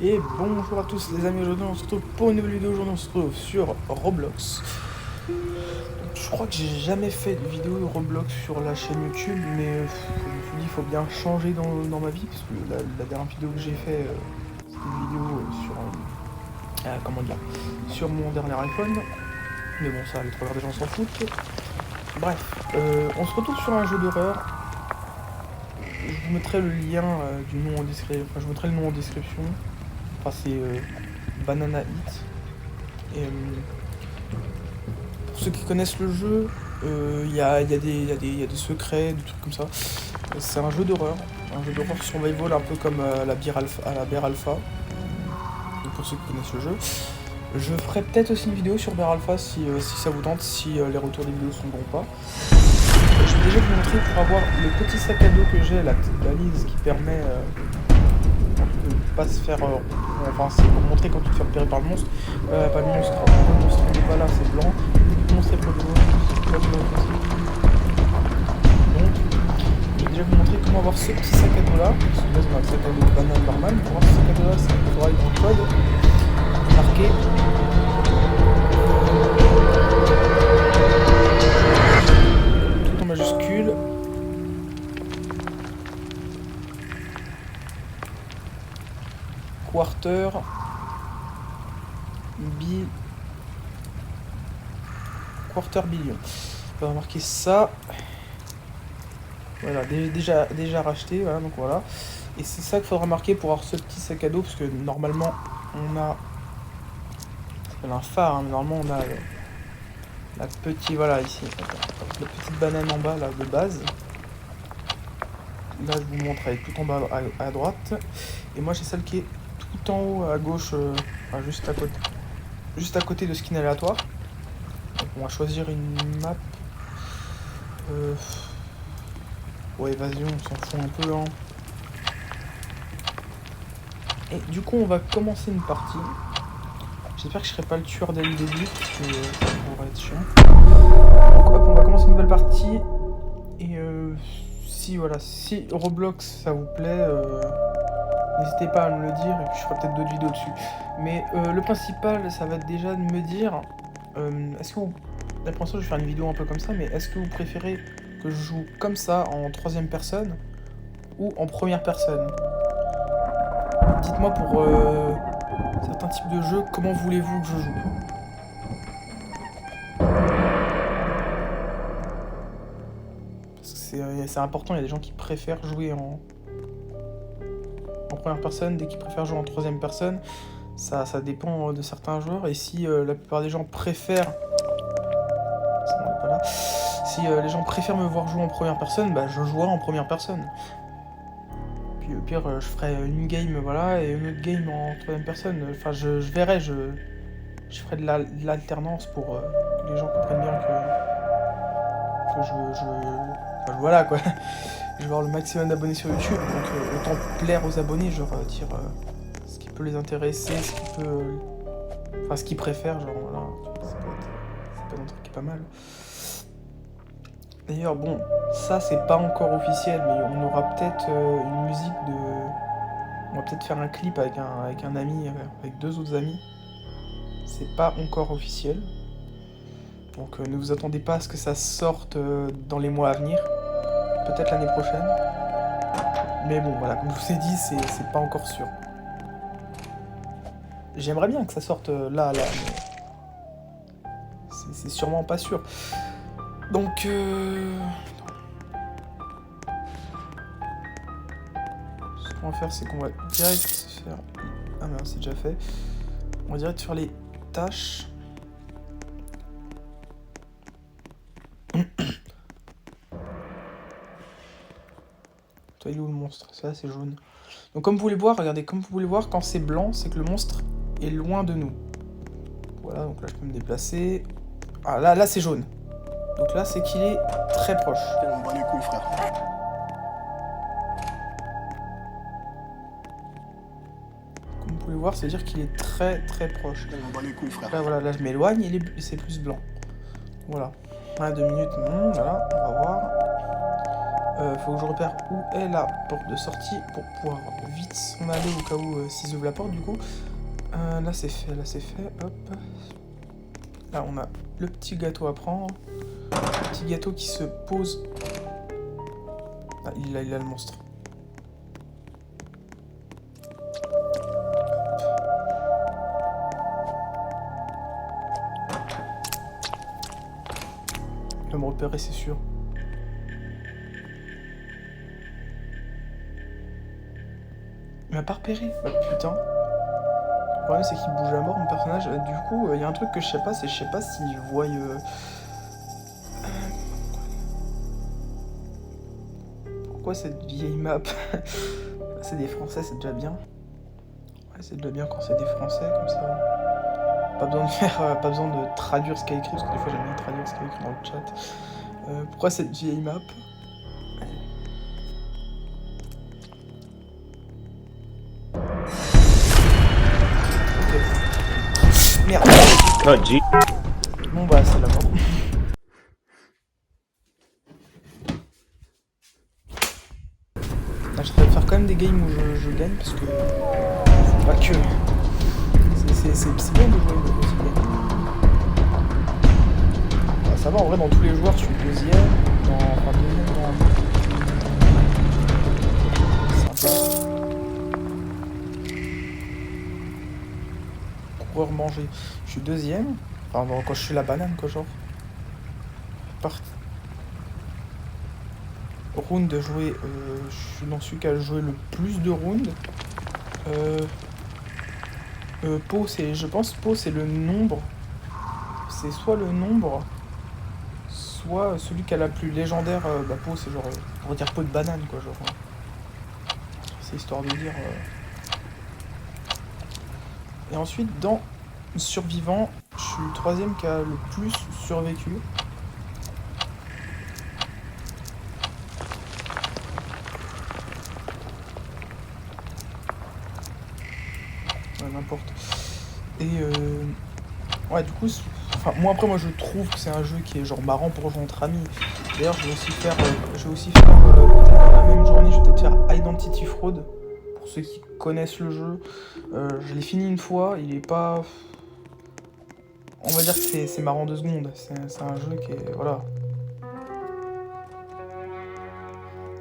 Et bonjour à tous les amis, aujourd'hui on se retrouve pour une nouvelle vidéo. Aujourd'hui on se retrouve sur Roblox. Je crois que j'ai jamais fait de vidéo de Roblox sur la chaîne YouTube, mais je me suis dit il faut bien changer dans ma vie, parce que la dernière vidéo que j'ai fait, c'était une vidéo sur mon dernier iPhone. Mais bon, ça, les trois quarts des gens s'en foutent. Bref, on se retrouve sur un jeu d'horreur. Je vous mettrai le lien du nom en description. Enfin, je vous mettrai le nom en description. Enfin, c'est Banana Hit. Et pour ceux qui connaissent le jeu, il y a des secrets, des trucs comme ça. C'est un jeu d'horreur survival, un peu comme la bière alpha. Donc pour ceux qui connaissent le jeu. Je ferai peut-être aussi une vidéo sur Bear Alpha si ça vous tente, si les retours des vidéos sont bons ou pas. Je vais déjà vous montrer pour avoir le petit sac à dos que j'ai, la petite valise qui permet de pas se faire... enfin, c'est pour montrer quand tu te fais repérer par le monstre. Pas le monstre, le monstre n'est pas là, c'est blanc. Le monstre est pas blanc, c'est pas blanc aussi. Donc, je vais déjà vous montrer comment avoir ce petit sac à dos là. Parce que là, c'est un sac à dos banal normal. Pour avoir ce sac à dos là, c'est il faudra aller dans le code. Marqué. Tout en majuscule. Quarter. Quarter billion. On va marquer ça. Voilà, déjà racheté, voilà, donc voilà. Et c'est ça qu'il faudra marquer pour avoir ce petit sac à dos, parce que normalement on a... C'est un phare, hein, mais normalement on a la petite, voilà, ici, la petite banane en bas, là, de base. Là, je vous montre, elle est tout en bas à droite. Et moi j'ai celle qui est tout en haut à gauche, enfin, juste à côté de skin aléatoire. Donc on va choisir une map. Ouais, évasion, on s'en fout un peu, hein. Et du coup, on va commencer une partie. J'espère que je serai pas le tueur dès le début, parce que ça pourrait être chiant. Donc hop, on va commencer une nouvelle partie. Et si Roblox ça vous plaît, n'hésitez pas à me le dire, et puis je ferai peut-être d'autres vidéos dessus. Mais le principal, ça va être déjà de me dire, est-ce que vous... Là pour l'instant, je vais faire une vidéo un peu comme ça, mais est-ce que vous préférez que je joue comme ça, en troisième personne, ou en première personne? Dites-moi pour certains types de jeux, comment voulez-vous que je joue? Parce que c'est important, il y a des gens qui préfèrent jouer en première personne, dès qu'ils préfèrent jouer en troisième personne. Ça dépend de certains joueurs, et si la plupart des gens préfèrent... Ça n'en est pas là. Si les gens préfèrent me voir jouer en première personne, bah je jouerai en première personne. Puis au pire, je ferai une game, voilà, et une autre game en troisième personne. Enfin, je verrai, je ferai de l'alternance pour que les gens comprennent bien que enfin, voilà quoi. Je vais avoir le maximum d'abonnés sur YouTube, donc autant plaire aux abonnés, genre dire ce qui peut les intéresser, ce qui peut... Enfin, ce qu'ils préfèrent, genre voilà, ça peut être un truc qui est pas mal. D'ailleurs, bon, ça c'est pas encore officiel, mais on aura peut-être une musique de... On va peut-être faire un clip avec un ami, avec deux autres amis. C'est pas encore officiel. Donc ne vous attendez pas à ce que ça sorte dans les mois à venir. Peut-être l'année prochaine. Mais bon, voilà, comme je vous ai dit, c'est pas encore sûr. J'aimerais bien que ça sorte là, mais... C'est sûrement pas sûr. Donc... Ce qu'on va faire, c'est qu'on va direct faire... Ah merde, c'est déjà fait. On va direct faire les tâches. Toi, il est où le monstre? Ça, c'est jaune. Donc comme vous pouvez voir, regardez, comme vous pouvez voir, quand c'est blanc, c'est que le monstre est loin de nous. Voilà, donc là, je peux me déplacer. Ah, là c'est jaune. Donc là, c'est qu'il est très proche. On bat les couilles, frère. Comme vous pouvez voir, ça veut dire qu'il est très très proche. On bat les couilles, frère. Là, voilà, là, je m'éloigne, c'est plus blanc. Voilà. 2 minutes, voilà, on va voir. Faut que je repère où est la porte de sortie pour pouvoir vite s'en aller au cas où s'ils ouvrent la porte du coup. Là c'est fait, hop. Là on a le petit gâteau à prendre. Le petit gâteau qui se pose. Ah, il a le monstre. Il va me repérer, c'est sûr. Il m'a pas repéré. Bah putain. Le problème c'est qu'il bouge à mort mon personnage. Du coup, il y a un truc que je sais pas, c'est je sais pas s'il voit... Pourquoi cette vieille map? C'est des Français, c'est déjà bien. Ouais, c'est déjà bien quand c'est des Français comme ça. Pas besoin de faire, pas besoin de traduire ce qu'il y a écrit, parce que des fois j'aime bien traduire ce qu'il y a écrit dans le chat. Pourquoi cette vieille map? Ok. Merde. Oh, G. Bon bah c'est la mort. J'essaie de faire quand même des games où je gagne, parce que... Faut pas que... C'est bien de jouer aussi bien. Bah, ça va, en vrai, dans tous les joueurs, je suis deuxième. Enfin, deuxième dans... Sympa. Coureur manger. Je suis deuxième. Enfin, bon, quand je suis la banane, quoi, genre. Round de jouer, je suis dans celui qui a joué le plus de rounds. Pot, c'est, je pense, pot, c'est le nombre. C'est soit le nombre, soit celui qui a la plus légendaire. Bah, pot, c'est genre, on va dire pot de banane, quoi, genre. C'est histoire de dire. Et ensuite, dans survivant, je suis le troisième qui a le plus survécu. N'importe. Et ouais, du coup, enfin, moi je trouve que c'est un jeu qui est genre marrant pour jouer entre amis. D'ailleurs, je vais aussi faire dans la même journée, je vais peut-être faire Identity Fraud pour ceux qui connaissent le jeu. Je l'ai fini une fois, il est pas, on va dire que c'est marrant 2 secondes. C'est un jeu qui est, voilà.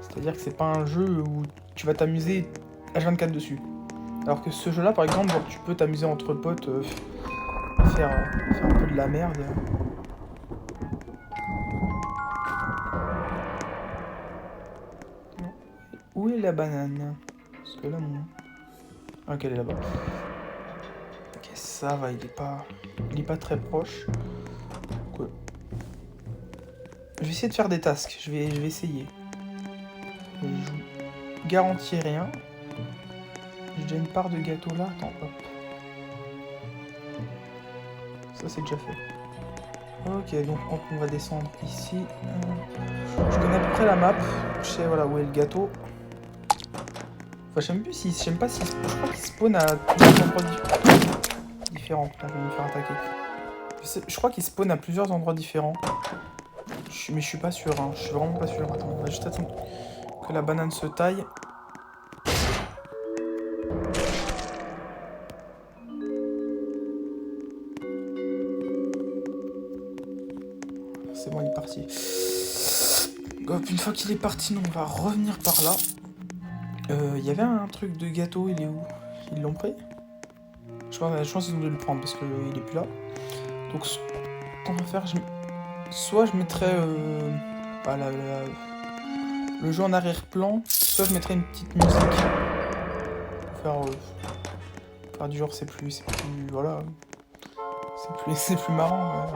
C'est-à-dire que c'est pas un jeu où tu vas t'amuser H24 dessus. Alors que ce jeu-là, par exemple, genre, tu peux t'amuser entre potes, faire un peu de la merde. Où est la banane? Parce que là, mon... Ok, elle est là-bas. Ok, ça va, il est pas très proche. Donc, je vais essayer de faire des tasks. Je vais essayer. Je vous garantis rien. J'ai déjà une part de gâteau là. Attends, hop. Ça, c'est déjà fait. Ok, donc on va descendre ici. Je connais à peu près la map. Je sais voilà où est le gâteau. Enfin, je sais pas si... Je crois qu'il spawn à plusieurs endroits différents. Putain, je vais me faire attaquer. Je crois qu'il spawn à plusieurs endroits différents. Mais je suis pas sûr, hein. Je suis vraiment pas sûr. Attends, on va juste attendre que la banane se taille. C'est bon, il est parti. Hop, une fois qu'il est parti, on va revenir par là. Il y avait un truc de gâteau, il est où? Ils l'ont pris? Je pense qu'ils ont dû le prendre parce qu'il est plus là. Donc ce qu'on va faire, soit je mettrai le jeu en arrière-plan, soit je mettrai une petite musique. Pour faire du genre c'est plus voilà. C'est plus marrant.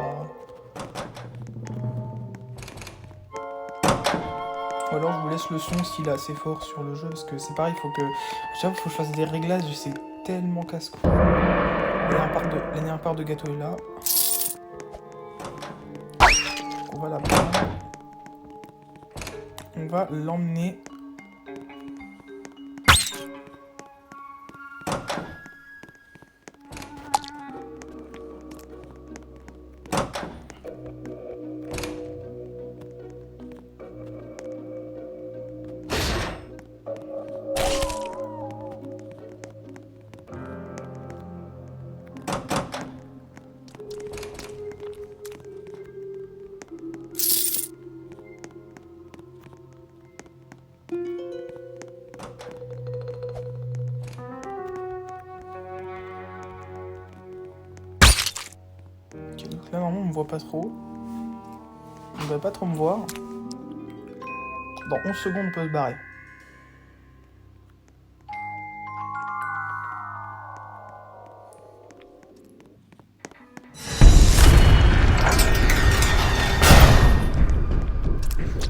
Ouais, ou alors je vous laisse le son s'il est assez fort sur le jeu, parce que c'est pareil, faut que je fasse des réglages, c'est tellement casse-cou. La dernière part de gâteau est là. On va la prendre. On va l'emmener. Ok, donc là, normalement, on me voit pas trop. On ne va pas trop me voir. Dans 11 secondes, on peut se barrer.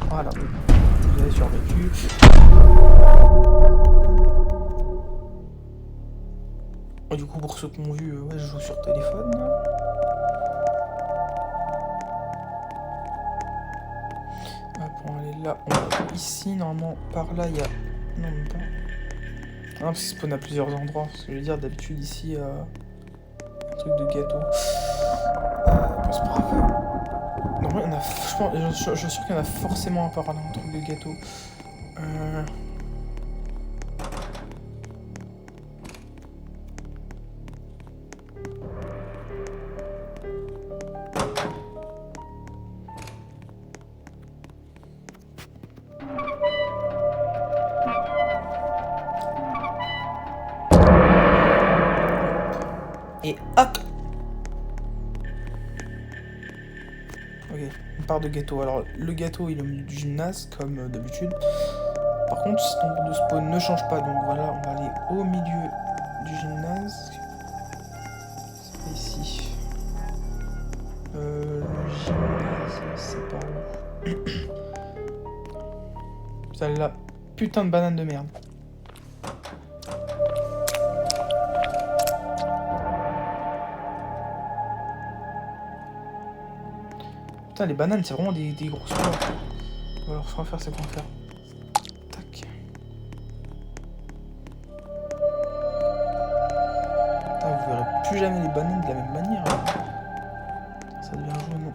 Voilà. Vous avez survécu. Et du coup, pour ceux qui m'ont vu, ouais, je joue sur téléphone. Pour aller là, on va ici, normalement, par là, il y a... Non, même pas. Ah, parce qu'il spawn à plusieurs endroits. Ce que je veux dire, d'habitude, ici, un truc de gâteau. C'est pas grave. Normalement, il y en a... Je suis sûr qu'il y en a forcément un par là, un truc de gâteau. Et hop! Ok, une part de gâteau. Alors, le gâteau, il est au milieu du gymnase, comme d'habitude. Par contre, ce nombre de spawn ne change pas. Donc voilà, on va aller au milieu du gymnase. C'est pas ici. Le gymnase, c'est par où? Putain, la putain de banane de merde. Putain, les bananes, c'est vraiment des grosses fleurs. Alors, ce qu'on va faire, c'est qu'on va faire. Tac. Putain, vous verrez plus jamais les bananes de la même manière. Là. Ça devient jaune.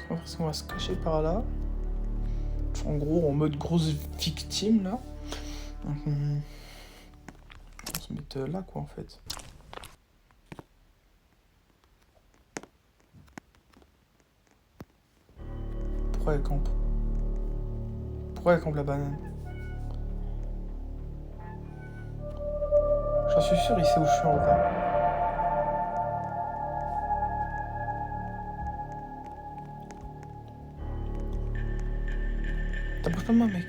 On va faire, c'est qu'on va se cacher par là. En gros, en mode grosse victime, là. Donc, on va se mettre là, quoi, en fait. Pourquoi elle campe? Pourquoi elle campe la banane? J'en suis sûr, il sait où je suis en vrai. T'approches pas de moi, mec.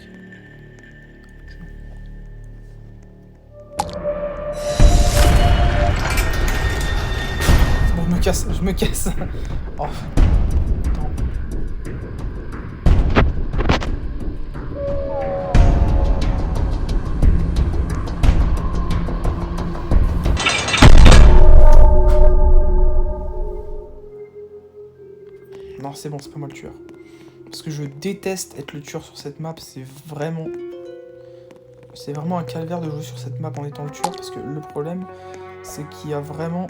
Bon, je me casse. Oh. Attends. Non, c'est bon, c'est pas moi le tueur. Parce que je déteste être le tueur sur cette map, c'est vraiment un calvaire de jouer sur cette map en étant le tueur, parce que le problème, c'est qu'il y a vraiment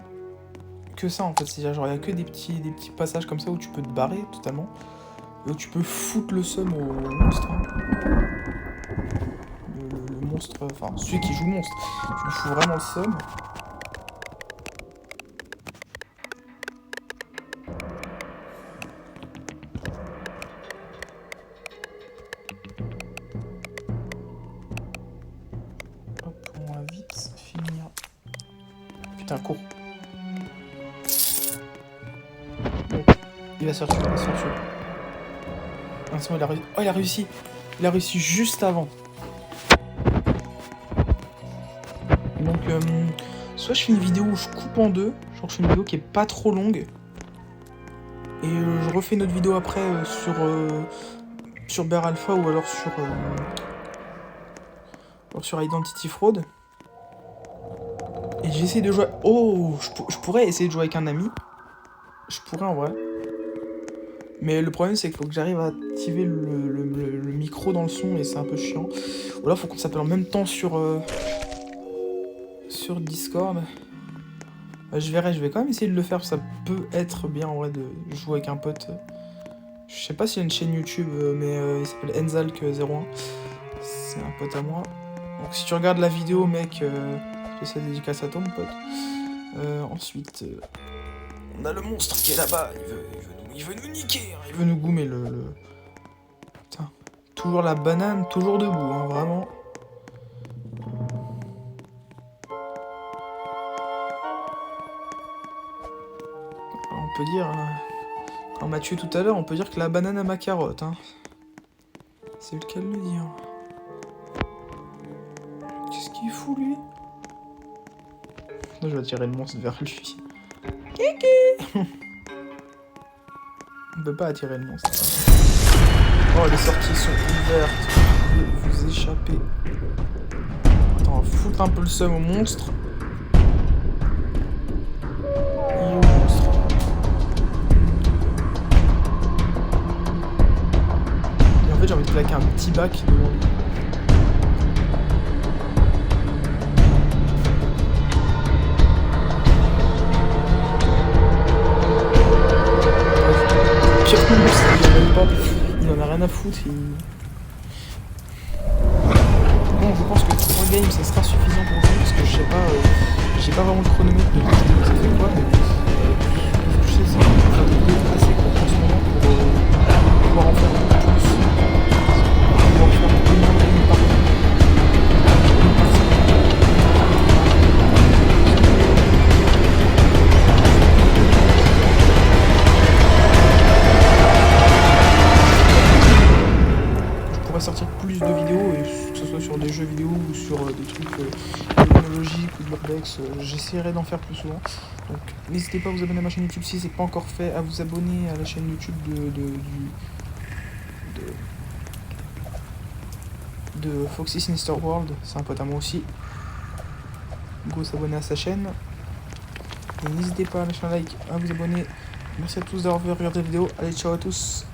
que ça en fait, c'est genre il y a que des petits passages comme ça où tu peux te barrer totalement, et où tu peux foutre le seum au monstre. Hein. Le monstre, enfin celui qui joue monstre, tu lui fous vraiment le seum. Putain, cours. Bon, il va sortir, il va sortir. Ah, c'est bon, il a réussi. Oh, il a réussi. Il a réussi juste avant. Donc, soit je fais une vidéo où je coupe en deux, genre je fais une vidéo qui est pas trop longue, et je refais une autre vidéo après sur Bear Alpha ou alors sur Identity Fraud. Et j'essaie de jouer... Oh, je pourrais essayer de jouer avec un ami. Je pourrais en vrai. Mais le problème c'est qu'il faut que j'arrive à activer le micro dans le son et c'est un peu chiant. Ou là faut qu'on s'appelle en même temps sur Discord. Je verrai, je vais quand même essayer de le faire, parce que ça peut être bien en vrai de jouer avec un pote. Je sais pas s'il y a une chaîne YouTube, mais il s'appelle Enzalk01. C'est un pote à moi. Donc si tu regardes la vidéo, mec, spécial dédicace à toi, mon pote. Ensuite, on a le monstre qui est là-bas, il veut nous Il veut nous niquer, hein. Il veut nous goumer le... Putain. Toujours la banane, toujours debout, hein, vraiment. On peut dire... Quand on m'a tué tout à l'heure, on peut dire que la banane a ma carotte, hein. C'est le cas de le dire. Qu'est-ce qu'il fout, lui? Je vais attirer le monstre vers lui. Kiki. On peut pas attirer le monstre. Oh, les sorties sont ouvertes. Vous pouvez vous échapper. Attends, on va foutre un peu le seum au monstre. Il est au monstre. Et en fait, j'ai envie de plaquer un petit bac devant lui. Pire monstre, il en a rien à foutre. Bon, je pense que 3 games ça sera suffisant pour lui parce que je sais pas, j'ai pas vraiment le chronomètre de ça fait quoi, mais je sais ça va faire des vidéos assez courtes en ce moment pour pouvoir en faire plus, pour pouvoir faire au moins une par semaine. Sortir plus de vidéos, et que ce soit sur des jeux vidéo ou sur des trucs technologiques ou de l'urbex, j'essaierai d'en faire plus souvent. Donc n'hésitez pas à vous abonner à ma chaîne YouTube si c'est pas encore fait, à vous abonner à la chaîne YouTube de Foxy Sinister World, c'est un pote à moi aussi. Go s'abonner à sa chaîne. Et n'hésitez pas à lâcher un like, à vous abonner. Merci à tous d'avoir regardé la vidéo. Allez, ciao à tous.